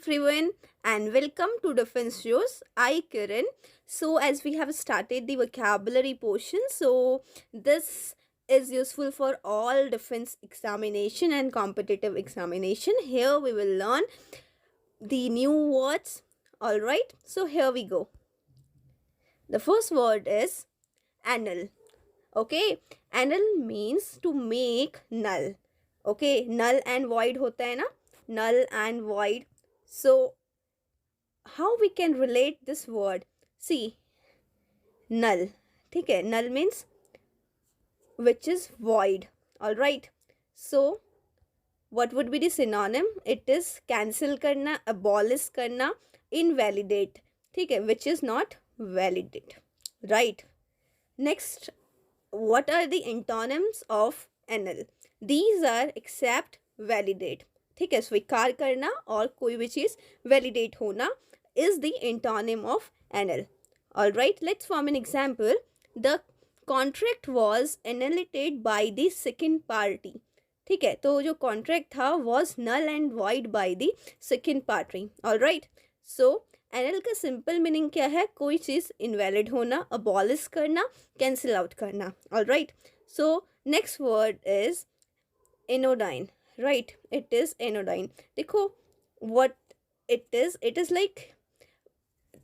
everyone and welcome to Defense Shows. I Kiran. So as we have started the vocabulary portion, so this is useful for all defense examination and competitive examination. Here we will learn the new words. All right. So here we go. The first word is annul. Okay, annul means to make null. Okay, null and void होता है ना, null and void. So how we can relate this word? See, null. ठीक है, null means which is void. All right. So what would be the synonym? It is cancel करना, abolish करना, invalidate. ठीक है, which is not validate. Right. Next, what are the antonyms of annul? These are accept, validate. ठीक है, स्वीकार करना और कोई भी चीज validate होना is the antonym of annul. All right, let's form an example. The contract was annulled by the second party. ठीक है, तो जो contract था was null and void by the second party. All right, so annul का simple meaning क्या है? कोई चीज़ इनवैलिड होना, अबॉलिश करना, कैंसिल आउट करना. All right. So next word is anodyne. Right, it is anodyne. देखो what it is like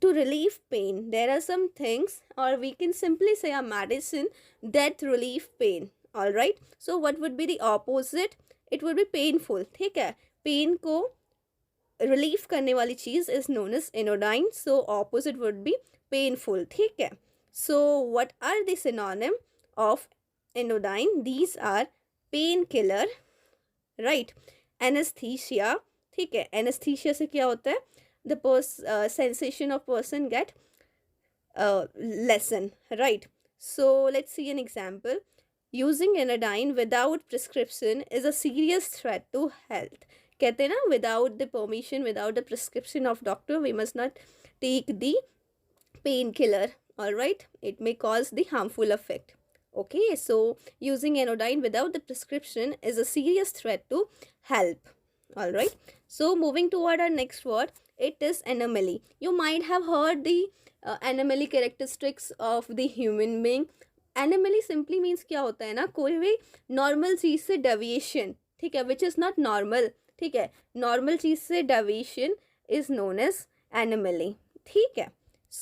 to relieve pain. There are some things, or we can simply say a medicine that relieve pain. All right. So what would be the opposite? It would be painful. ठीक है, pen को relief करने वाली चीज is known as anodyne. So opposite would be painful. ठीक है. So what are the synonym of anodyne? These are pain killer, right, anaesthesia. ठीक है, एनेस्थीसिया से क्या होता है? The sensation of person get lessen, right. So let's see an example. Using anodyne without prescription is a serious threat to health. कहते हैं ना, without the permission, without the prescription of doctor we must not take the pain killer. All right, it may cause the harmful affect. Okay, so using anodyne without the prescription is a serious threat to health. All right, so moving toward our next word, it is anomaly. You might have heard the anomaly characteristics of the human being. Anomaly simply means क्या होता है ना, कोई भी normal चीज़ से deviation. ठीक है, विच इज़ नॉट नॉर्मल. ठीक है, नॉर्मल चीज़ से deviation is known as anomaly. ठीक है,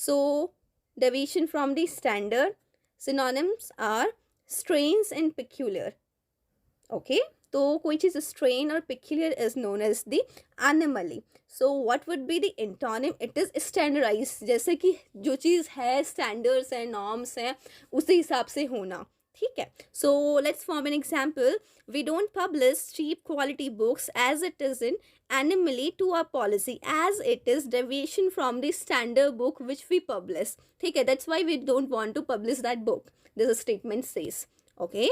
so deviation from the standard. Synonyms are strange and peculiar. Okay, तो कोई चीज़ strain और peculiar is known as the anomaly. So what would be the antonym? It is standardized. जैसे कि जो चीज़ है, standards हैं, norms हैं, उसी हिसाब से होना. ठीक है. So let's form an example. We don't publish cheap quality books as it is in anomaly to our policy, as it is deviation from the standard book which we publish. ठीक है, that's why we don't want to publish that book. This statement says. Okay,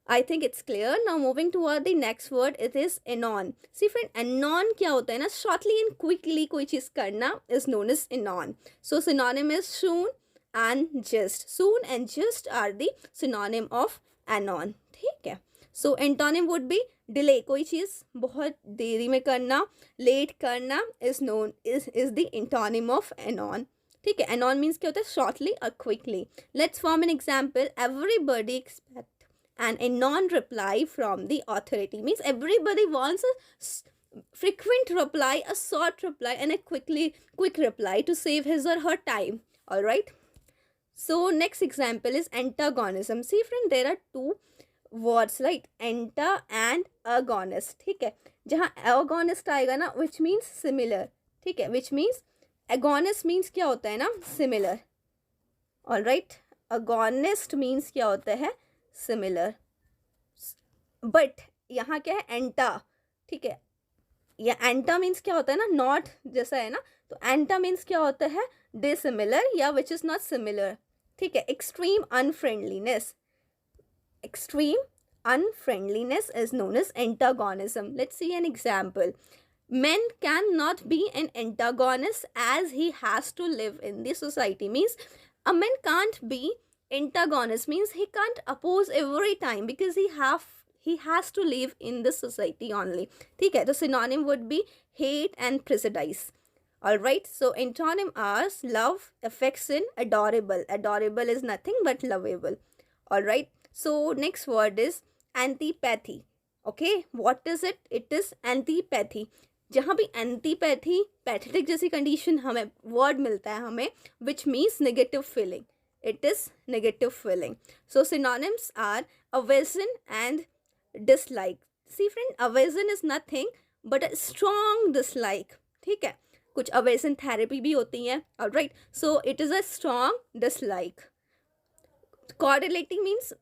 I think it's clear. Now moving toward the next word, it is anon. See friend, anon क्या होता है ना, shortly and quickly कोई चीज़ करना is known as anon. So synonym is soon and just. Soon and just are the synonym of anon. ठीक है. So antonym would be delay. कोई चीज़ बहुत देरी में करना, लेट करना is known is the antonym of anon. ठीक है, anon means क्या होता है? Shortly or quickly. Let's form an example. Everybody expect an anon reply from the authority. Means everybody wants a frequent reply, a short reply, and a quick reply to save his or her time. All right. So next example is antagonism. See friend, there are two words, right? Anta and agonist. ठीक है, जहाँ agonist आएगा ना, which means similar. ठीक है, which means agonist means क्या होता है ना, similar. All right, agonist means क्या होता है? Similar. But यहाँ क्या है? Anta. ठीक है, या एंटा मीन्स क्या होता है ना, नॉट जैसा है ना, तो एंटा मीन्स क्या होता है? डिसिमिलर या विच इज़ नॉट सिमिलर. ठीक है, extreme unfriendliness. Extreme unfriendliness is known as antagonism. Let's see an example. Men cannot be an antagonist as he has to live in the society. Means a man can't be antagonist, means he can't oppose every time because he has to live in the society only. ठीक है, तो synonym would be hate and prejudice. All right, so antonym are love, affection, adorable. Adorable is nothing but lovable. All right, so next word is antipathy. Okay, what is it? It is antipathy. जहाँ भी antipathy pathetic जैसी condition हमें word मिलता है हमें which means negative feeling. It is negative feeling. So synonyms are aversion and dislike. See friend, aversion is nothing but a strong dislike. ठीक है, कुछ aversion therapy भी होती है. Alright, so it is a strong dislike. Correlating means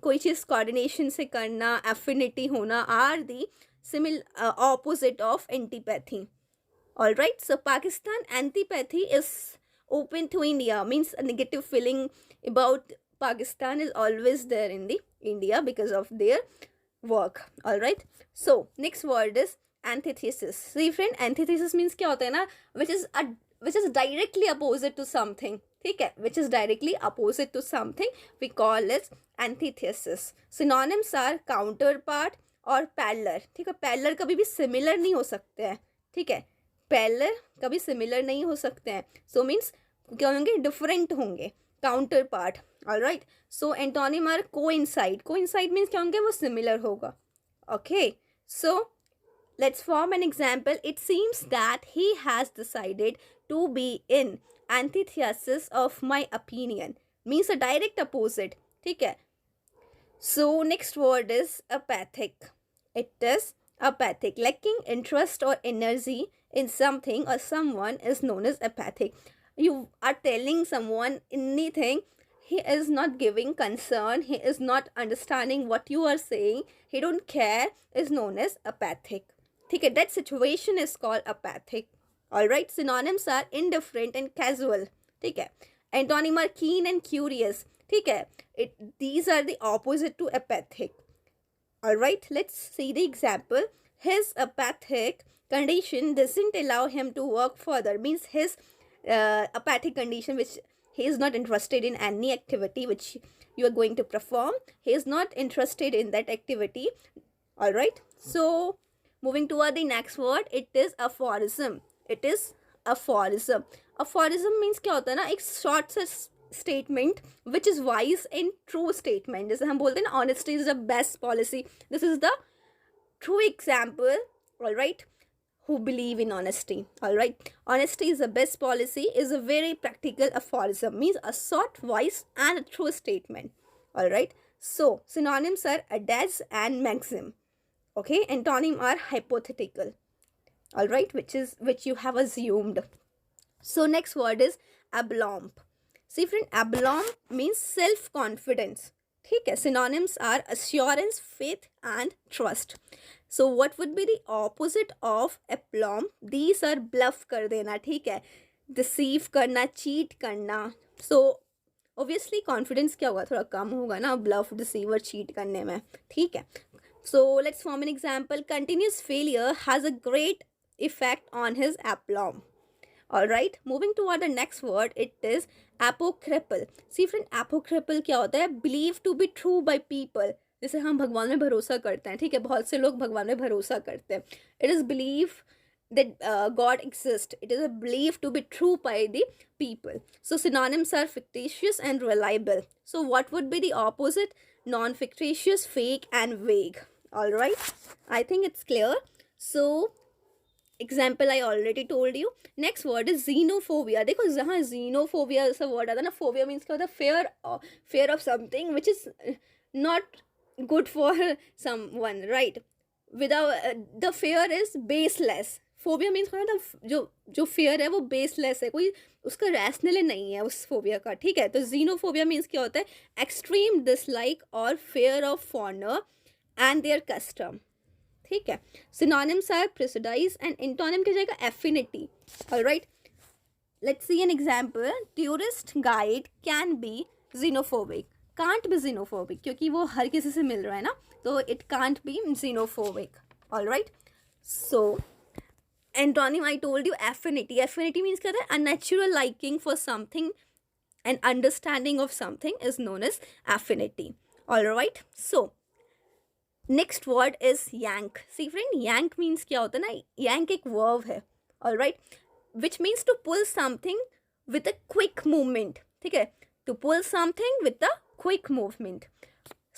कोई चीज़ coordination से करना, affinity होना are the similar opposite of antipathy. All right, so Pakistan antipathy is open to India, means a negative feeling about Pakistan is always there in the India because of their work. All right, so next word is antithesis. See friend, antithesis means क्या होता है ना, which is directly opposite to something. ठीक है, which is directly opposite to something, we call it antithesis. Synonyms are counterpart और parallel. ठीक है, parallel कभी भी सिमिलर नहीं हो सकते हैं. ठीक है, पैरेलल कभी सिमिलर नहीं हो सकते हैं. सो मीन्स क्या होंगे, डिफरेंट होंगे. Counter part. All right, so antonym are coincide. Coincide means क्या होंगे, वो सिमिलर होगा. Okay, so let's form an example. It seems that he has decided to be in antithesis of my opinion. Means a direct opposite. ठीक है. So next word is apathic. It is apathic. Lacking interest or energy in something or someone is known as apathic. You are telling someone anything, he is not giving concern, he is not understanding what you are saying, he don't care, is known as apathic. ठीक है, that situation is called apathic. All right, synonyms are indifferent and casual. ठीक है, antonym are keen and curious. ठीक है, these are the opposite to apathic. All right, let's see the example. His apathic condition doesn't allow him to work further. Means his apathic condition, which he is not interested in any activity which you are going to perform. He is not interested in that activity. All right, so moving toward the next word, it is aphorism. It is aphorism. Aphorism means क्या होता है ना, एक short सा statement which is wise and true statement. जैसे हम बोलते हैं ना, honesty is the best policy. This is the true example. All right, who believe in honesty. All right, honesty is the best policy is a very practical aphorism. Means a short, wise and a true statement. All right, so synonyms are adage and maxim. Okay, antonym are hypothetical. All right, which you have assumed. So next word is aplomb. See friend, aplomb means self confidence. ठीक है, synonyms are assurance, faith and trust. So what would be the opposite of aplomb? These are bluff कर देना. ठीक है, deceive करना, cheat करना. So obviously confidence क्या होगा, थोड़ा कम होगा ना bluff, deceive और cheat करने में. ठीक है, so let's form an example. Continuous failure has a great effect on his aplomb. All right, moving toward the next word, it is apocryphal. See friend, apocryphal क्या होता है, believed to be true by people. जैसे हम भगवान में भरोसा करते हैं. ठीक है, बहुत से लोग भगवान में भरोसा करते हैं. It is believed that God exists. It is a belief to be true by the people. So synonyms are fictitious and reliable. So what would be the opposite? Non-fictitious, fake and vague. All right, I think it's clear. So example I already told you. Next word is xenophobia. देखो जहाँ xenophobia ऐसा word आता है ना, phobia means क्या होता है, fear of something which is not good for someone, right? Without the fear is baseless. phobia means क्या होता है, जो fear है वो baseless है, कोई उसका rational नहीं है उस phobia का. ठीक है, तो xenophobia means क्या होता है, extreme dislike or fear of foreigner and their custom. ठीक है, synonyms are prejudice and antonym क्या जाएगा, affinity. All right, let's see an example. Tourist guide can be xenophobic. Can't be xenophobic क्योंकि वो हर किसी से मिल रहा है ना, तो it can't be xenophobic. All right, so antonym I told you affinity. Affinity means क्या होता है, a natural liking for something and understanding of something is known as affinity. All right, so next word is yank. See friend, yank means क्या होता है ना, yank एक verb है, all right, which means to pull something with a quick movement. ठीक है, to pull something with a quick movement.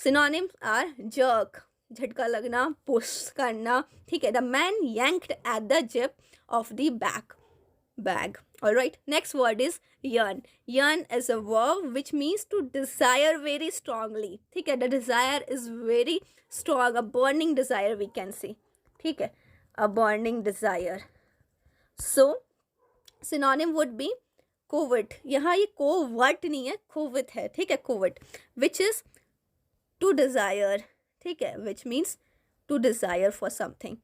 Synonyms are jerk, झटका लगना, पुश करना. ठीक है, the man yanked at the zip of the bag. All right, next word is yearn. Yearn is a verb which means to desire very strongly. ठीक है, the desire is very strong, a burning desire we can say. ठीक है, a burning desire. So synonym would be covet. यहाँ ये covert नहीं है, covet है. ठीक है, covet, which is to desire. ठीक है, which means to desire for something.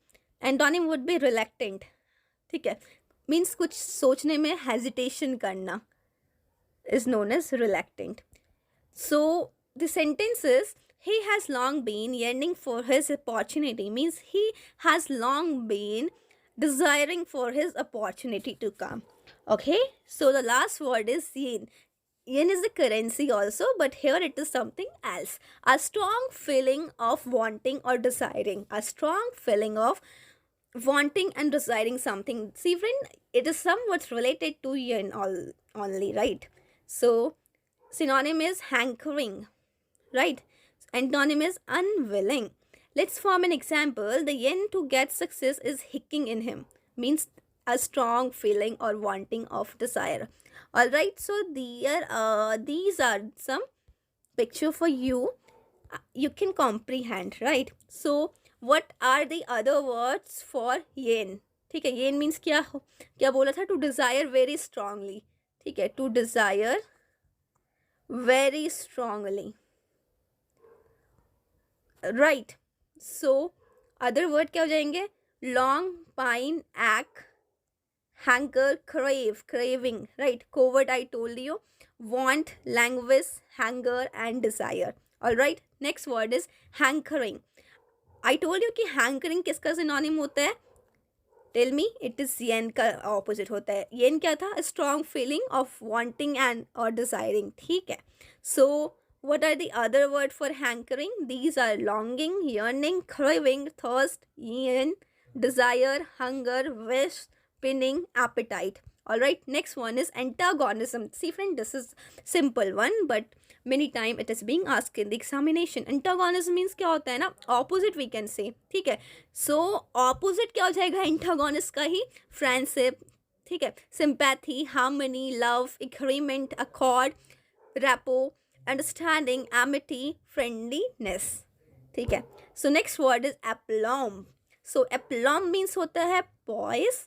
Antonym would be reluctant. ठीक है, मीन्स कुछ सोचने में हेजिटेशन करना is known as reluctant. So the sentence is, he has long been yearning for his opportunity, means he has long been desiring for his opportunity to come. Okay, so the last word is yen. Yen is the currency also, but here it is something else. A strong feeling of wanting or desiring. A strong feeling of wanting and desiring something. See friend, it is somewhat related to yen only, right? So synonym is hankering, right? Antonym is unwilling. Let's form an example. The yen to get success is hicking in him, means a strong feeling or wanting of desire. All right, so these are some picture for you. You can comprehend, right? So what are the other words for yen? ठीक है, yen means क्या बोला था, to desire very strongly. ठीक है, to desire very strongly, right? So other word क्या हो जाएंगे, long, pine, ache, hanker, crave, craving, right? Covert I told you, want, languish, hunger and desire. All right, next word is hankering. I told you कि hankering किसका synonym होता है, tell me. It is yen का opposite होता है. येन क्या था, strong feeling of wanting and और डिजायरिंग. ठीक है, सो what are the other word for hankering? These are longing, yearning, craving, thirst, yearn, desire, hunger, wish, pinning, appetite. All right, next one is antagonism. See friend, this is simple one, but many time it is being asked in the examination. Antagonism means क्या होता है ना, opposite we can say. ठीक है, so opposite क्या हो जाएगा antagonist का ही, friendship. ठीक है, sympathy, harmony, love, agreement, accord, rapport, understanding, amity, friendliness. ठीक है, so next word is aplomb. So aplomb means होता है poise,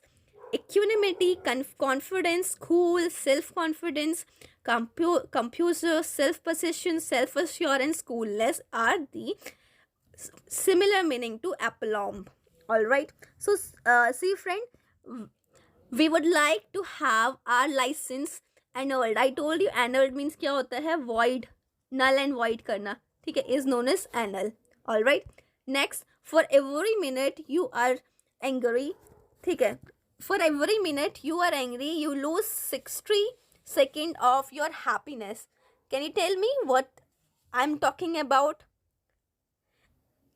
equanimity, confidence, cool, self-confidence, composure, self-possession, self-assurance, coolness are the similar meaning to aplomb. All right, so see friend, we would like to have our license annulled. I told you annulled means क्या होता है, void, null and void करना. ठीक है, is known as annul. All right, next, for every minute you are angry. ठीक है, for every minute you are angry, you lose 60 seconds of your happiness. Can you tell me what I'm talking about?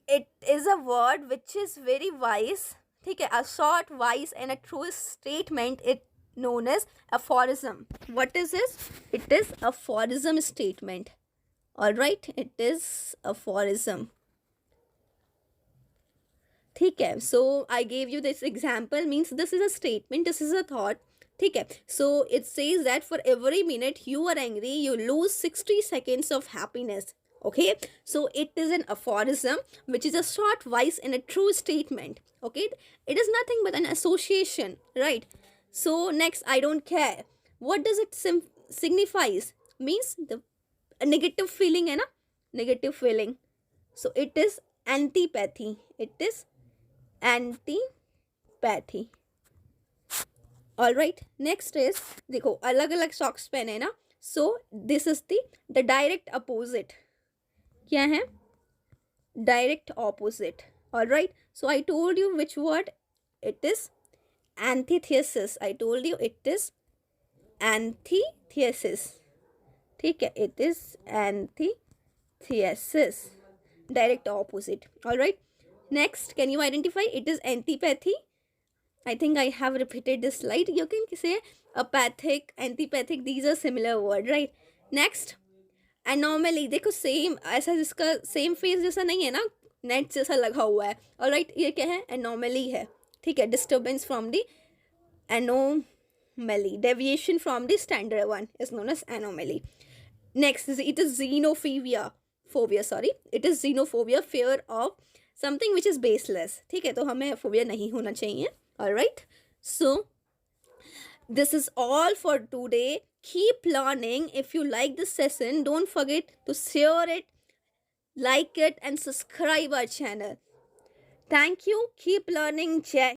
It is a word which is very wise. ठीक है, a short, wise and a true statement, it known as aphorism. What is this? It is aphorism statement. All right, it is aphorism. ठीक है, so I gave you this example, means this is a statement, this is a thought. ठीक है, so it says that for every minute you are angry, you lose 60 seconds of happiness. Okay, so it is an aphorism which is a short, wise and a true statement. Okay, it is nothing but an association, right? So next, I don't care. What does it signifies? Means the negative feeling है ना, negative feeling. So it is antipathy. It is antipathy. All right, next is, देखो अलग अलग socks पहने हैं ना, so this is the direct opposite. क्या है, direct opposite. All right, so I told you which word, it is antithesis. I told you it is antithesis. ठीक है, it is antithesis. direct opposite. All right. Next, can you identify? It is antipathy. I think I have repeated this slide. You can say apathic, antipathic. These are similar word, right? Next, anomaly. देखो same ऐसा जिसका same face जैसा नहीं है ना, net जैसा लगा हुआ है. ऑलराइट, ये क्या है? एनोमली है. ठीक है. Disturbance from the anomaly, deviation from the standard one is known as anomaly. Next is it is xenophobia. It is xenophobia, fear of something which is baseless. ठीक है, तो हमें phobia नहीं होना चाहिए. Alright, so this is all for today. Keep learning. If you like this session, don't forget to share it, like it, and subscribe our channel. Thank you. Keep learning. Jai